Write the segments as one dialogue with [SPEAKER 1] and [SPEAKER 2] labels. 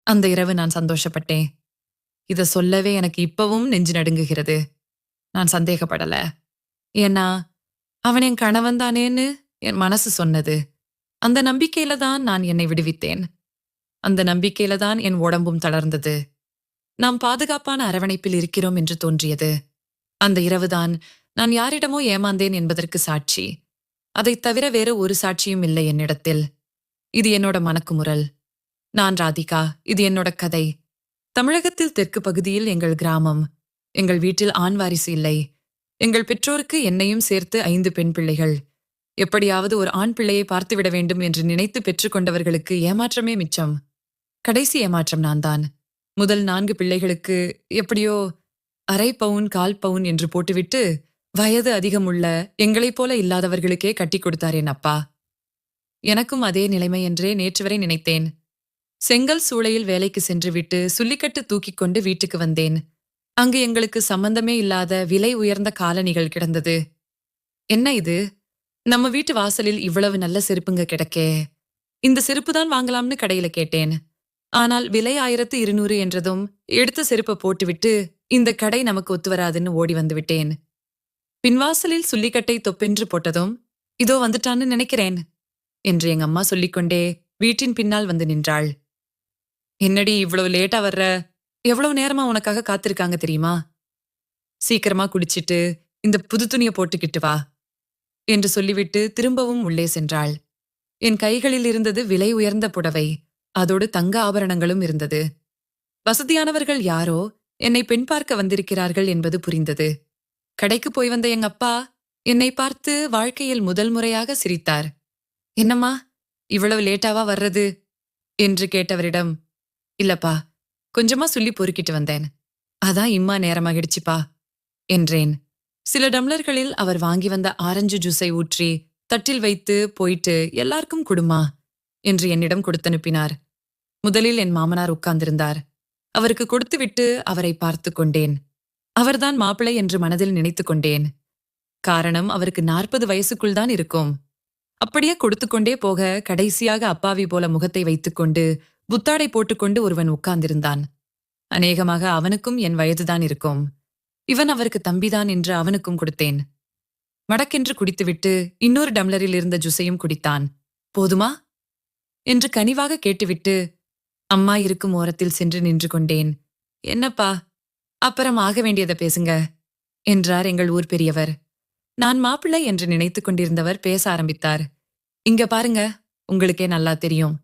[SPEAKER 1] அந்த இரவு நான் சந்தோஷப்பட்டேன். இத சொல்லவே எனக்கு இப்பவும் நெஞ்சு நடுங்குகிறது. நான் சந்தேகப்படல. ஏன்னா, அவன் என் கணவன் தானேன்னு என் மனசு சொன்னது. அந்த நம்பிக்கையில தான் நான் என்னை விடுவித்தேன். அந்த நம்பிக்கையில தான் என் உடம்பும் தளர்ந்தது. நாம் பாதுகாப்பான அரவணைப்பில் இருக்கிறோம் என்று தோன்றியது. அந்த இரவுதான் நான் யாரிடமோ ஏமாந்தேன் என்பதற்கு சாட்சி. அதைத் தவிர வேறு ஒரு சாட்சியும் இல்லை என்னிடத்தில். இது என்னோட மனக்குமுறல். நான் ராதிகா. இது என்னோட கதை. தமிழகத்தில் தெற்கு பகுதியில் எங்கள் கிராமம். எங்கள் வீட்டில் ஆண் வாரிசு இல்லை. எங்கள் பெற்றோருக்கு என்னையும் சேர்த்து 5 பெண் பிள்ளைகள். எப்படியாவது ஒரு ஆண் பிள்ளையை பார்த்துவிட வேண்டும் என்று நினைத்து பெற்றுக்கொண்டவர்களுக்கு ஏமாற்றமே மிச்சம். கடைசி ஏமாற்றம் நான்தான். முதல் 4 பிள்ளைகளுக்கு எப்படியோ அரை பவுன் 1/4 பவுன் என்று போட்டுவிட்டு வயது அதிகமுள்ள எங்களைப் போல இல்லாதவர்களுக்கே கட்டி கொடுத்தார் என் அப்பா. எனக்கும் அதே நிலைமை என்றே நேற்று வரை நினைத்தேன். செங்கல் சூளையில் வேலைக்கு சென்றுவிட்டு சுள்ளிக்கட்டு தூக்கிக் கொண்டு வீட்டுக்கு வந்தேன். அங்கு எங்களுக்கு சம்பந்தமே இல்லாத விலை உயர்ந்த காலணிகள் கிடந்தது. என்ன இது? நம்ம வீட்டு வாசலில் இவ்வளவு நல்ல செருப்புங்க கிடக்கே. இந்த செருப்புதான் வாங்கலாம்னு கடையில கேட்டேன். ஆனால் விலை 1200 என்றதும் எடுத்த செருப்பை போட்டுவிட்டு இந்த கடை நமக்கு ஒத்து வராதுன்னு ஓடி வந்து விட்டேன். பின்வாசலில் சுள்ளிக்கட்டை தொப்பென்று போட்டதும் இதோ வந்துட்டான்னு நினைக்கிறேன் என்று எங்க அம்மா சொல்லிக்கொண்டே வீட்டின் பின்னால் வந்து நின்றாள். என்னடி இவ்வளவு லேட்டா வர்ற? எவ்வளவு நேரமா உனக்காக காத்திருக்காங்க தெரியுமா? சீக்கிரமா குளிச்சிட்டு இந்த புது துணியை போட்டுக்கிட்டு வா என்று சொல்லிவிட்டு திரும்பவும் உள்ளே சென்றாள். என் கைகளில் இருந்தது விலை உயர்ந்த புடவை. அதோடு தங்க ஆபரணங்களும் இருந்தது. வசதியானவர்கள் யாரோ என்னை பெண் பார்க்க வந்திருக்கிறார்கள் என்பது புரிந்தது. கடைக்கு போய் வந்த எங்க அப்பா என்னை பார்த்து வாழ்க்கையில் முதல் முறையாக சிரித்தார். என்னம்மா இவ்வளவு லேட்டாவா வர்றது என்று கேட்டவரிடம், இல்லப்பா, கொஞ்சமா சொல்லி பொறுக்கிட்டு வந்தேன். அதான் இம்மா நேரமாகிடுச்சுப்பா என்றேன். சில டம்ளர்களில் அவர் வாங்கி வந்த ஆரஞ்சு ஜூஸை ஊற்றி தட்டில் வைத்து போயிட்டு எல்லாருக்கும் குடுமா என்று என்னிடம் கொடுத்தனுப்பினார். முதலில் என் மாமனார் உட்கார்ந்திருந்தார். அவருக்கு கொடுத்துவிட்டு அவரை பார்த்து கொண்டேன். அவர்தான் மாப்பிள்ளை என்று மனதில் நினைத்து கொண்டேன். காரணம், அவருக்கு 40 வயசுக்குள் தான் இருக்கும். அப்படியே கொடுத்துக்கொண்டே போக கடைசியாக அப்பாவி போல முகத்தை வைத்துக்கொண்டு புத்தாடை போட்டுக்கொண்டு ஒருவன் உட்கார்ந்திருந்தான். அநேகமாக அவனுக்கும் என் வயதுதான் இருக்கும். இவன் அவருக்கு தம்பிதான் என்று அவனுக்கும் கொடுத்தேன். மடக்கென்று குடித்துவிட்டு இன்னொரு டம்ளரில் இருந்த ஜூஸையும் குடித்தான். போதுமா என்று கனிவாக கேட்டுவிட்டு அம்மா இருக்கும் ஓரத்தில் சென்று நின்று கொண்டேன். என்னப்பா, அப்புறம் ஆக வேண்டியதை பேசுங்க என்றார் எங்கள் ஊர் பெரியவர். நான் மாப்பிள்ளை என்று நினைத்துக் கொண்டிருந்தவர் பேச ஆரம்பித்தார். இங்க பாருங்க, உங்களுக்கே நல்லா தெரியும்.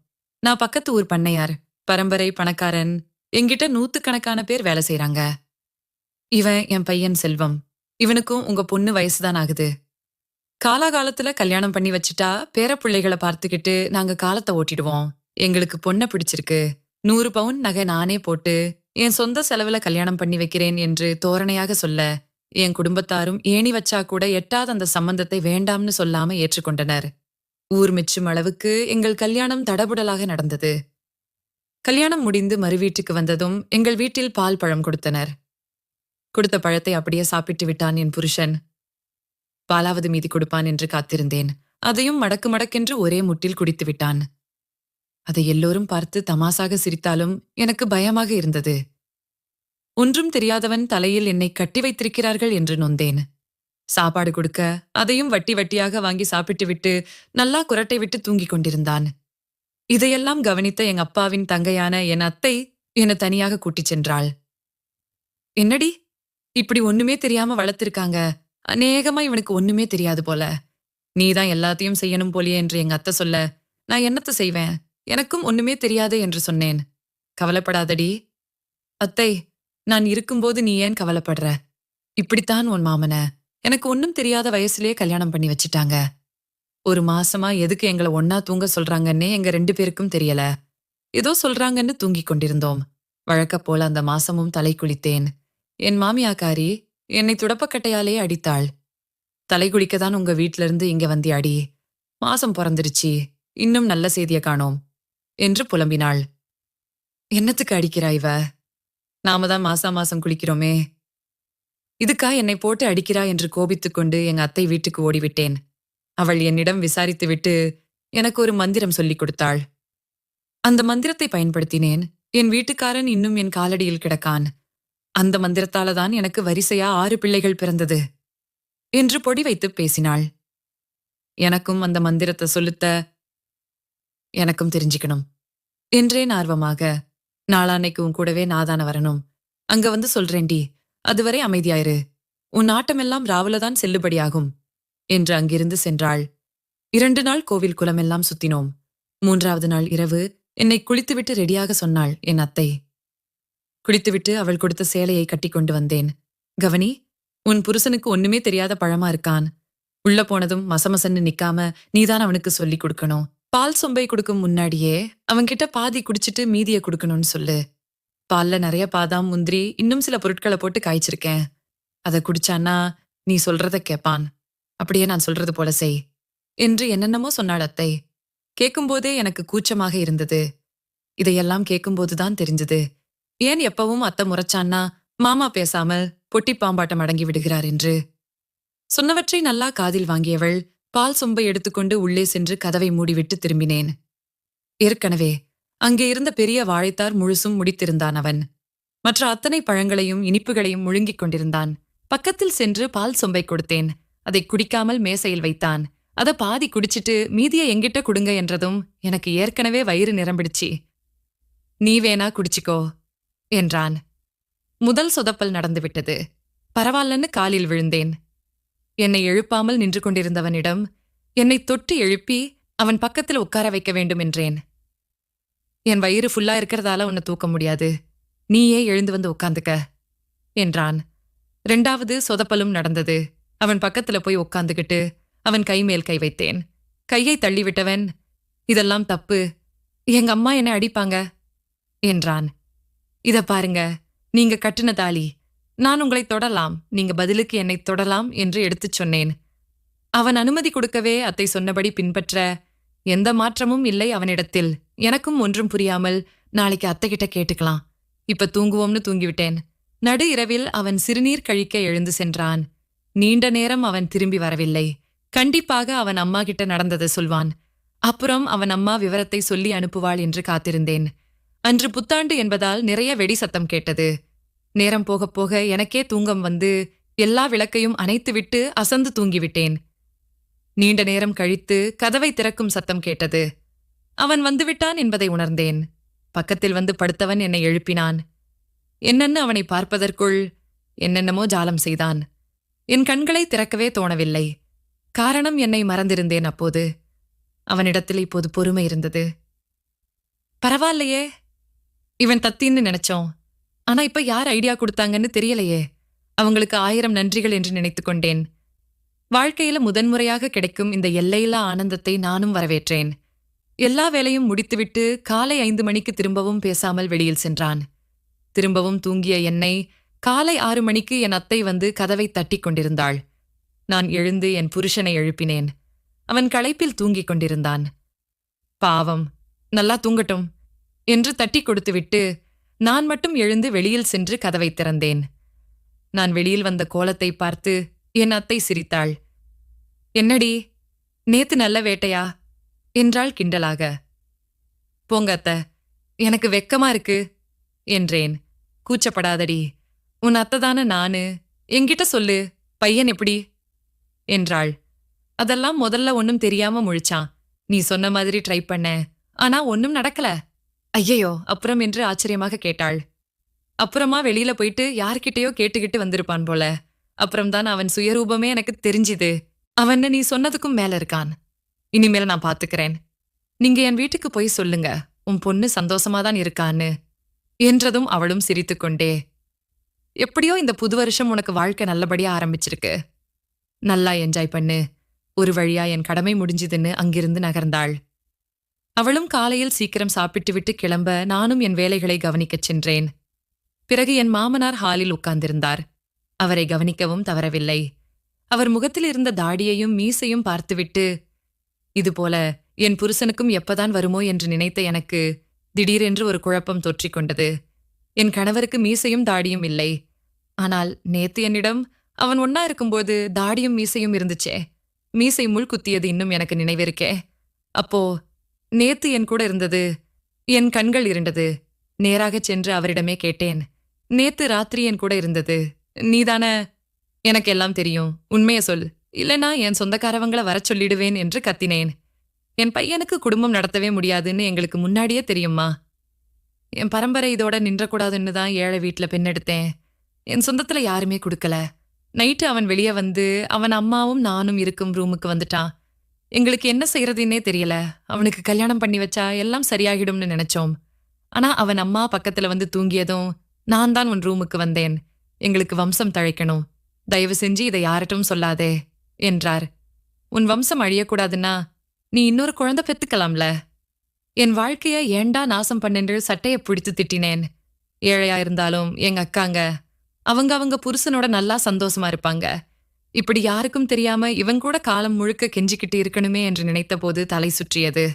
[SPEAKER 1] நான் பக்கத்து ஊர் பண்ணையார், பரம்பரை பணக்காரன். என்கிட்ட 100கணக்கான பேர் வேலை செய்றாங்க. இவன் என் பையன் செல்வம். இவனுக்கும் உங்க பொண்ணு வயசுதான் ஆகுது. காலாகாலத்துல கல்யாணம் பண்ணி வச்சுட்டா பேரப்பிள்ளைகளை பார்த்துக்கிட்டு நாங்க காலத்தை ஓட்டிடுவோம். எங்களுக்கு பொண்ணை பிடிச்சிருக்கு. 100 பவுன் நகை நானே போட்டு என் சொந்த செலவுல கல்யாணம் பண்ணி வைக்கிறேன் என்று தோரணையாக சொல்ல, என் குடும்பத்தாரும் ஏணி வச்சா கூட எட்டாத அந்த சம்பந்தத்தை வேண்டாம்னு சொல்லாம ஏற்றுக்கொண்டனர். ஊர் மெச்சும் அளவுக்கு எங்கள் கல்யாணம் தடபுடலாக நடந்தது. கல்யாணம் முடிந்து மறு வீட்டுக்கு வந்ததும் எங்கள் வீட்டில் பால் பழம் கொடுத்தனர். கொடுத்த பழத்தை அப்படியே சாப்பிட்டு விட்டான் என் புருஷன். பாலாவது மீதி கொடுப்பான் என்று காத்திருந்தேன். அதையும் மடக்கு மடக்கென்று ஒரே முட்டில் குடித்து விட்டான். அதை எல்லோரும் பார்த்து தமாசாக சிரித்தாலும் எனக்கு பயமாக இருந்தது. ஒன்றும் தெரியாதவன் தலையில் என்னை கட்டி வைத்திருக்கிறார்கள் என்று நொந்தேன். சாப்பாடு கொடுக்க அதையும் வட்டி வட்டியாக வாங்கி சாப்பிட்டு விட்டு நல்லா குரட்டை விட்டு தூங்கிக் கொண்டிருந்தான். இதையெல்லாம் கவனித்த எங்க அப்பாவின் தங்கையான என் அத்தை என்னை தனியாக கூட்டிச் சென்றாள். என்னடி இப்படி ஒண்ணுமே தெரியாம வளர்த்திருக்காங்க, அநேகமா இவனுக்கு ஒண்ணுமே தெரியாது போல. நீதான் எல்லாத்தையும் செய்யணும் போலியே என்று எங்க அத்தை சொல்ல, நான் என்னத்த செய்வேன், எனக்கும் ஒண்ணுமே தெரியாது என்று சொன்னேன். கவலைப்படாதடி அத்தை, நான் இருக்கும்போது நீ ஏன் கவலைப்படுற? இப்படித்தான் உன் மாமன எனக்கு ஒன்னும் தெரியாத வயசுலயே கல்யாணம் பண்ணி வச்சிட்டாங்க. 1 மாசமா எதுக்கு எங்களை ஒன்னா தூங்க சொல்றாங்கன்னே எங்க 2 பேருக்கும் தெரியல. ஏதோ சொல்றாங்கன்னு தூங்கிக் கொண்டிருந்தோம். வழக்க போல அந்த மாசமும் தலை குளித்தேன். என் மாமியாக்காரி என்னை துடப்பக்கட்டையாலே அடித்தாள். தலை குளிக்கதான் உங்க வீட்ல இருந்து இங்க வந்தியாடி, மாசம் பிறந்துருச்சு, இன்னும் நல்ல செய்திய காணோம் என்று புலம்பினாள். என்னத்துக்கு அடிக்கிறா இவ? நாம தான் மாசம் குளிக்கிறோமே. இதுக்கா என்னை போட்டு அடிக்கிறா என்று கோபித்துக் கொண்டு எங்க அத்தை வீட்டுக்கு ஓடிவிட்டேன். அவள் என்னிடம் விசாரித்துவிட்டு எனக்கு ஒரு மந்திரம் சொல்லிக் கொடுத்தாள். அந்த மந்திரத்தை பயன்படுத்தினேன். என் வீட்டுக்காரன் இன்னும் என் காலடியில் கிடக்கான். அந்த மந்திரத்தால தான் எனக்கு வரிசையா 6 பிள்ளைகள் பிறந்தது என்று பொடி வைத்து பேசினாள். எனக்கும் அந்த மந்திரத்தை சொல்லுத்த எனக்கும் தெரிஞ்சுக்கணும் என்றேன் ஆர்வமாக. நாளான்னைக்கு உன் கூடவே நாதான வரணும். அங்க வந்து சொல்றேன்டி. அதுவரை அமைதியாயிரு. உன் ஆட்டமெல்லாம் ராவுலதான் செல்லுபடியாகும் என்று அங்கிருந்து சென்றாள். 2 நாள் கோவில் குளமெல்லாம் சுத்தினோம். 3வது நாள் இரவு என்னை குளித்துவிட்டு ரெடியாக சொன்னாள் என் அத்தை. குளித்துவிட்டு அவள் கொடுத்த சேலையை கட்டிக்கொண்டு வந்தேன். கவனி, உன் புருஷனுக்கு ஒண்ணுமே தெரியாத பழமா இருக்கான். உள்ள போனதும் மசமசன்னு நிக்காம நீதான் அவனுக்கு சொல்லி கொடுக்கணும். பால் சொம்பை கொடுக்கும் முன்னாடியே அவன்கிட்ட பாதி குடிச்சிட்டு மீதிய கொடுக்கணும்னு சொல்லு. பால்ல நிறைய பாதாம், முந்திரி, இன்னும் சில பொருட்களை போட்டு காய்ச்சிருக்கேன். அதை குடிச்சான்னா நீ சொல்றத கேப்பான். அப்படியே நான் சொல்றது போல செய் என்று என்னென்னமோ சொன்னாள் அத்தை. கேட்கும்போதே எனக்கு கூச்சமாக இருந்தது. இதையெல்லாம் கேட்கும்போதுதான் தெரிஞ்சது, ஏன் எப்பவும் அத்தை முறைச்சான்னா மாமா பேசாமல் பொட்டி பாம்பாட்டம் அடங்கி விடுகிறார் என்று. சொன்னவற்றை நல்லா காதில் வாங்கியவள் பால் சொம்பை எடுத்துக்கொண்டு உள்ளே சென்று கதவை மூடிவிட்டு திரும்பினேன். ஏற்கனவே அங்கே இருந்த பெரிய வாழைத்தார் முழுசும் முடித்திருந்தான் அவன். மற்ற அத்தனை பழங்களையும் இனிப்புகளையும் முழுங்கிக் கொண்டிருந்தான். பக்கத்தில் சென்று பால் சொம்பை கொடுத்தேன். அதை குடிக்காமல் மேசையில் வைத்தான். அத பாதி குடிச்சிட்டு மீதிய எங்கிட்ட குடுங்க என்றதும் எனக்கு ஏற்கனவே வயிறு நிரம்பிடுச்சு. நீ வேணா குடிச்சிக்கோ என்றான். முதல் சொதப்பல் நடந்துவிட்டது. பரவாயில்லன்னு காலில் விழுந்தேன். என்னை எழுப்பாமல் நின்று கொண்டிருந்தவனிடம் என்னை தொட்டு எழுப்பி அவன் பக்கத்தில் உட்கார வைக்க வேண்டும் என்றேன். என் வயிறு ஃபுல்லா இருக்கிறதால உன்னை தூக்க முடியாது. நீயே எழுந்து வந்து உட்காந்துக்க என்றான். 2வது சொதப்பலும் நடந்தது. அவன் பக்கத்துல போய் உட்காந்துக்கிட்டு அவன் கை மேல் கை வைத்தேன். கையை தள்ளிவிட்டவன், இதெல்லாம் தப்பு, எங்க அம்மா என்னை அடிப்பாங்க என்றான். இத பாருங்க, நீங்க கட்டுன தாலி. நான் உங்களை தொடலாம், நீங்க பதிலுக்கு என்னை தொடலாம் என்று எடுத்துச் சொன்னேன். அவன் அனுமதி கொடுக்கவே அத்தை சொன்னபடி பின்பற்ற எந்த மாற்றமும் இல்லை அவனிடத்தில். எனக்கும் ஒன்றும் புரியாமல் நாளைக்கு அத்தைகிட்ட கேட்டுக்கலாம். இப்ப தூங்குவோம்னு தூங்கிவிட்டேன். நடு இரவில் அவன் சிறுநீர் கழிக்க எழுந்து சென்றான். நீண்ட நேரம் அவன் திரும்பி வரவில்லை. கண்டிப்பாக அவன் அம்மா கிட்ட நடந்ததை சொல்வான். அப்புறம் அவன் அம்மா விவரத்தை சொல்லி அனுப்புவாள் என்று காத்திருந்தேன். அன்று புத்தாண்டு என்பதால் நிறைய வெடி சத்தம் கேட்டது. நேரம் போக போக எனக்கே தூங்கம் வந்து எல்லா விளக்கையும் அணைத்துவிட்டு அசந்து தூங்கிவிட்டேன். நீண்ட நேரம் கழித்து கதவை திறக்கும் சத்தம் கேட்டது. அவன் வந்துவிட்டான் என்பதை உணர்ந்தேன். பக்கத்தில் வந்து படுத்தவன் என்னை எழுப்பினான். என்னன்னு அவனை பார்ப்பதற்குள் என்னென்னமோ ஜாலம் செய்தான். என் கண்களை திறக்கவே தோணவில்லை. காரணம், என்னை மறந்திருந்தேன் அப்போது. அவனிடத்தில் இப்போது பொறுமை இருந்தது. பரவாயில்லையே, இவன் தத்தின்னு நினைச்சோம். ஆனா இப்ப யார் ஐடியா கொடுத்தாங்கன்னு தெரியலையே. அவங்களுக்கு 1000 நன்றிகள் என்று நினைத்துக் கொண்டேன். வாழ்க்கையில முதன்முறையாக கிடைக்கும் இந்த எல்லையில்லா ஆனந்தத்தை நானும் வரவேற்றேன். எல்லா வேலையும் முடித்துவிட்டு காலை 5 மணிக்கு திரும்பவும் பேசாமல் வெளியில் சென்றான். திரும்பவும் தூங்கிய என்னை காலை 6 மணிக்கு என் அத்தை வந்து கதவை தட்டிக் கொண்டிருந்தாள். நான் எழுந்து என் புருஷனை எழுப்பினேன். அவன் களைப்பில் தூங்கிக் கொண்டிருந்தான். பாவம், நல்லா தூங்கட்டும் என்று தட்டி கொடுத்துவிட்டு நான் மட்டும் எழுந்து வெளியில் சென்று கதவை திறந்தேன். நான் வெளியில் வந்த கோலத்தை பார்த்து என் அத்தை சிரித்தாள். என்னடி, நேத்து நல்ல வேட்டையா என்றாள் கிண்டலாக. போங்க அத்தை, எனக்கு வெக்கமா இருக்கு என்றேன். கூச்சப்படாதடி, உன் அத்தைதான நானு, என்கிட்ட சொல்லு, பையன் எப்படி என்றாள். அதெல்லாம் முதல்ல ஒன்னும் தெரியாம முழிச்சான். நீ சொன்ன மாதிரி ட்ரை பண்ண, ஆனா ஒன்னும் நடக்கல. ஐயையோ, அப்புறம் என்று ஆச்சரியமாக கேட்டாள். அப்புறமா வெளியில போயிட்டு யார்கிட்டயோ கேட்டுக்கிட்டு வந்திருப்பான் போல. அப்புறம்தான் அவன் சுயரூபமே எனக்கு தெரிஞ்சுது. அவன் நீ சொன்னதுக்கும் மேல இருக்கான். இனிமேல் நான் பாத்துக்கிறேன். நீங்க என் வீட்டுக்கு போய் சொல்லுங்க, உன் பொண்ணு சந்தோஷமாதான் இருக்கான்னு என்றதும் அவளும் சிரித்துக்கொண்டே, எப்படியோ இந்த புது வருஷம் உனக்கு வாழ்க்கை நல்லபடியா ஆரம்பிச்சிருக்கு. நல்லா என்ஜாய் பண்ணு. ஒரு வழியா என் கடமை முடிஞ்சுதுன்னு அங்கிருந்து நகர்ந்தாள். அவளும் காலையில் சீக்கிரம் சாப்பிட்டு விட்டு கிளம்ப நானும் என் வேலைகளை கவனிக்கச் சென்றேன். பிறகு என் மாமனார் ஹாலில் உட்கார்ந்திருந்தார். அவரை கவனிக்கவும் தவறவில்லை. அவர் முகத்தில் இருந்த தாடியையும் மீசையும் பார்த்துவிட்டு, இதுபோல என் புருஷனுக்கும் எப்பதான் வருமோ என்று நினைத்த எனக்கு திடீரென்று ஒரு குழப்பம் தொற்றிக்கொண்டது. என் கணவருக்கு மீசையும் தாடியும் இல்லை. ஆனால் நேத்து என்னிடம் அவன் ஒன்னா இருக்கும்போது தாடியும் மீசையும் இருந்துச்சே. மீசை முள் குத்தியது இன்னும் எனக்கு நினைவிருக்கே. அப்போ நேத்து என் கூட இருந்தது. என் கண்கள் இருண்டது. நேராகச் சென்று அவரிடமே கேட்டேன். நேத்து ராத்திரி என் கூட இருந்தது நீதானே? எனக்கு எல்லாம் தெரியும், உண்மைய சொல், இல்லனா என் சொந்தக்காரவங்கள வரச் சொல்லிடுவேன் என்று கத்தினேன். என் பையனுக்கு குடும்பம் நடத்தவே முடியாதுன்னு எங்களுக்கு முன்னாடியே தெரியுமா? என் பரம்பரை இதோட நின்றக்கூடாதுன்னு தான் ஏழை வீட்ல பெண்ணெடுத்தேன். என் சொந்தத்துல யாருமே கொடுக்கல. நைட்டு அவன் வெளியே வந்து அவன் அம்மாவும் நானும் இருக்கும் ரூமுக்கு வந்துட்டான். எங்களுக்கு என்ன செய்யறதுன்னே தெரியல. அவனுக்கு கல்யாணம் பண்ணி வச்சா எல்லாம் சரியாகிடும்னு நினைச்சோம். ஆனா அவன் அம்மா பக்கத்துல வந்து தூங்கியதும் நான் தான் உன் ரூமுக்கு வந்தேன். எங்களுக்கு வம்சம் தழைக்கணும், தயவு செஞ்சு இதை யார்ட்டும் சொல்லாதே என்றார். உன் வம்சம் அழியக்கூடாதுன்னா நீ இன்னொரு குழந்தை பெத்துக்கலாம்ல. என் வாழ்க்கைய ஏண்டா நாசம் பண்ணென்று சட்டைய பிடித்து திட்டினேன். ஏழையா இருந்தாலும் எங்க அக்காங்க அவங்க புருஷனோட நல்லா சந்தோஷமா இருப்பாங்க. இப்படி யாருக்கும் தெரியாம இவன் கூட காலம் முழுக்க கெஞ்சிக்கிட்டு இருக்கணுமே என்று நினைத்தபோது தலை சுற்றியது.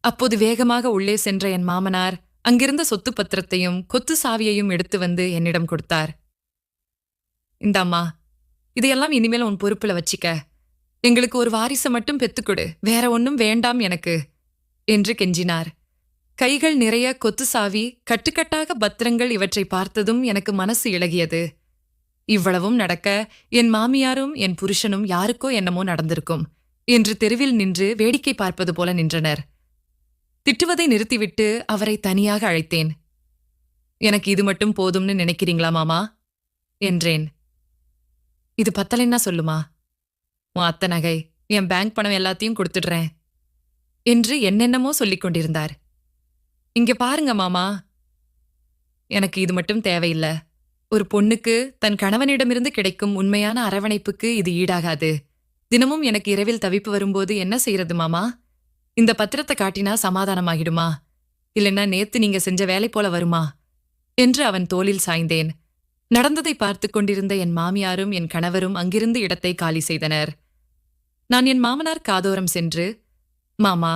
[SPEAKER 1] அப்போது வேகமாக உள்ளே சென்ற என் மாமனார் அங்கிருந்த சொத்து பத்திரத்தையும் கொத்து சாவியையும் எடுத்து வந்து என்னிடம் கொடுத்தார். இந்தாம்மா, இதையெல்லாம் இனிமேல் உன் பொறுப்புல வச்சிக்க. எங்களுக்கு ஒரு வாரிசை மட்டும் பெத்துக்கொடு, வேற ஒன்னும் வேண்டாம் எனக்கு என்று கெஞ்சினார். கைகள் நிறைய கொத்து சாவி, கட்டுக்கட்டாக பத்திரங்கள் இவற்றை பார்த்ததும் எனக்கு மனசு இளகியது. இவ்வளவும் நடக்க என் மாமியாரும் என் புருஷனும் யாருக்கோ என்னமோ நடந்திருக்கும் என்று தெருவில் நின்று வேடிக்கை பார்ப்பது போல நின்றனர். திட்டுவதை நிறுத்திவிட்டு அவரை தனியாக அழைத்தேன். எனக்கு இது மட்டும் போதும்னு நினைக்கிறீங்களா மாமா என்றேன். இது பத்தலைன்னா சொல்லுமா, உன் அத்தை நகை, என் பேங்க் பணம் எல்லாத்தையும் கொடுத்துடுறேன் என்று என்னென்னமோ சொல்லிக் கொண்டிருந்தார். இங்க பாருங்க மாமா, எனக்கு இது மட்டும் தேவையில்லை. ஒரு பொண்ணுக்கு தன் கணவனிடமிருந்து கிடைக்கும் உண்மையான அரவணைப்புக்கு இது ஈடாகாது. தினமும் எனக்கு இரவில் தவிப்பு வரும்போது என்ன செய்யறது மாமா? இந்த பத்திரத்தை காட்டினா சமாதானமாகிடுமா? இல்லைன்னா நேத்து நீங்க செஞ்ச வேலை போல வருமா என்று அவன் தோளில் சாய்ந்தேன். நடந்ததை பார்த்து கொண்டிருந்த என் மாமியாரும் என் கணவரும் அங்கிருந்து இடத்தை காலி செய்தனர். நான் என் மாமனார் காதோரம் சென்று, மாமா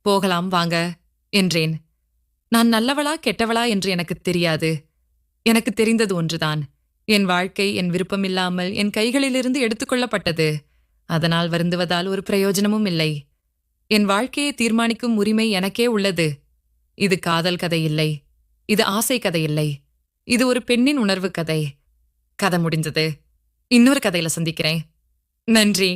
[SPEAKER 1] போகலாம் வாங்க என்றேன். நான் நல்லவளா கெட்டவளா என்று எனக்கு தெரியாது. எனக்கு தெரிந்தது ஒன்றுதான், என் வாழ்க்கை என் விருப்பமில்லாமல் என் கைகளிலிருந்து எடுத்துக்கொள்ளப்பட்டது. அதனால் வருந்துவதால் ஒரு பிரயோஜனமும் இல்லை. என் வாழ்க்கையை தீர்மானிக்கும் உரிமை எனக்கே உள்ளது. இது காதல் கதை இல்லை, இது ஆசை கதை இல்லை, இது ஒரு பெண்ணின் உணர்வு கதை. கதை முடிந்தது. இன்னொரு கதையில சந்திக்கிறேன். நன்றி.